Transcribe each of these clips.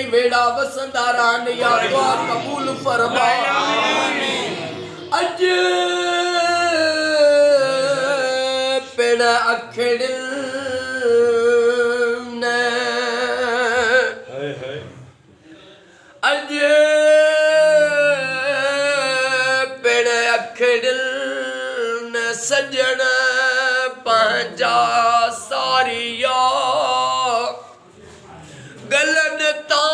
तई वेड़ा वसंदा रहन या दुआ कबूल फरमा अज पेड़ अखड़ अज पेड़ अखड़ सजन पंहिंजा सारिया गलन तां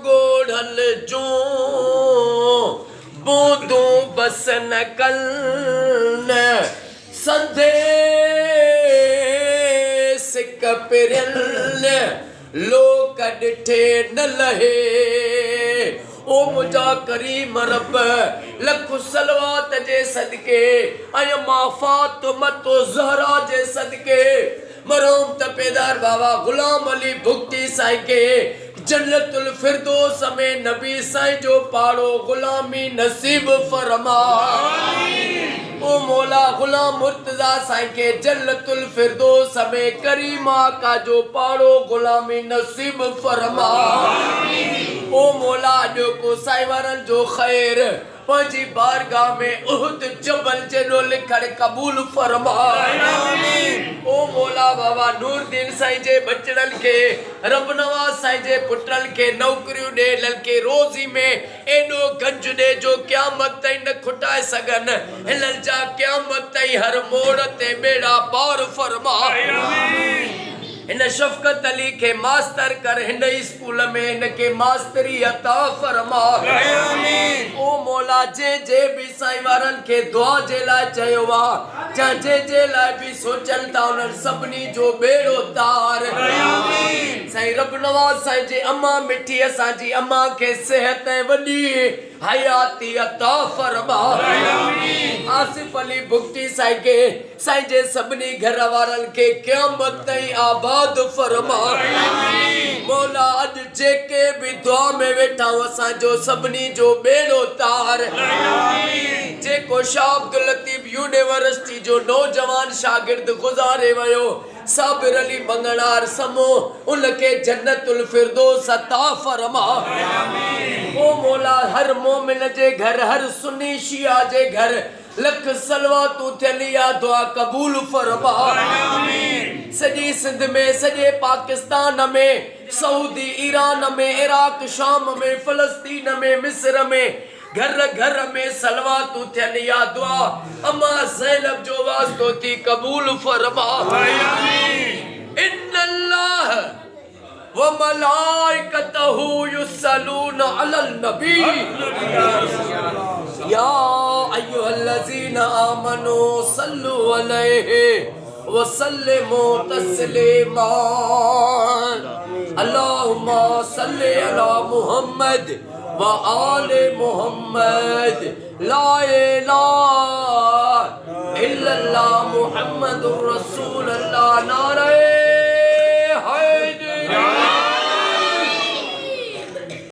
गोढ़ल जो बूंदूं बस न कन संधे सिक पिरल लोक ॾिठे न लहे ओ मुझा करीम रब लख सलवात जे सदके अय मां फातिमा ज़हरा जे सदके मरहूम तपेदार बाबा गुलाम अली भुगती साईं के जन्नतुल फिरदौस में नबी साईं जो पाड़ो गुलामी नसीब फरमा ओ मौला गुलाम मुर्तजा साईं के जन्नतुल फिरदौस में करीमा का जो पाड़ो गुलामी नसीब फरमा ओ मौला जो को साईं वारन जो खैर पंहिंजी बारगाह में उहद जबल जेनो लिखड़ कबूल फरमा ओ मौला बाबा नूरदीन साईं जे बचड़न के रब नवाज साईं जे पुटरन के नौकरियों दे ललके रोजी में एडो गंज दे जो क़यामत ताईं न खुटाए सगन हिनन जा क़यामत ताईं हर मोड़ ते बेड़ा पार फरमा इन शफकत अली के मास्टर कर हिन स्कूल में इनके मास्तरी अता फरमा ओ मौला जे भी साईं वारन के दुआ जे लाइ चयो वा जा जे लाइ भी सोचन था उन सबनी जो बेड़ो तार साईं रब नवाज साईं जे अम्मा मिठी असा जी अम्मा के सेहत वडी हयाती अता फरमा आसिफ अली भुगती साईं के साईं जे सबनी घर वारन के क़यामत ताईं आबाद फरमा मौला अज जेके भी दुआ में वेठा असा जो सबनी जो बेड़ो तार जेको शाह अब्दुल लतीफ यूनिवर्सिटी जो नौजवान शागिर्द गुजारे वयो साबिर अली मंगणार समो उनके जन्नतुल फिरदौस अता फरमा ओ मौला हर मोमिन जे घर हर सुन्नी शिया जे घर लख सलवातू थियलिया दुआ कबूल फरमा सजी सिंध में सजे पाकिस्तान में सऊदी ईरान में इराक शाम में फलस्तीन में मिस्र में घर घर में सलवातू थियलिया दुआ अम्मा ज़ैनब जो वास्तो थी कबूल फरमा इन्नल्लाह व मलाइकतहु युसल्लूना अलल नबी या अय्युहल्लज़ीना आमनू सल्लु अलैहि व सल्लिमू तस्लीमा अल्लाहुम्मा सल्लि अला मुहम्मद व आले मुहम्मद ला इलाहा इल्लल्लाह मुहम्मदुर रसूलुल्लाह नारे हैदर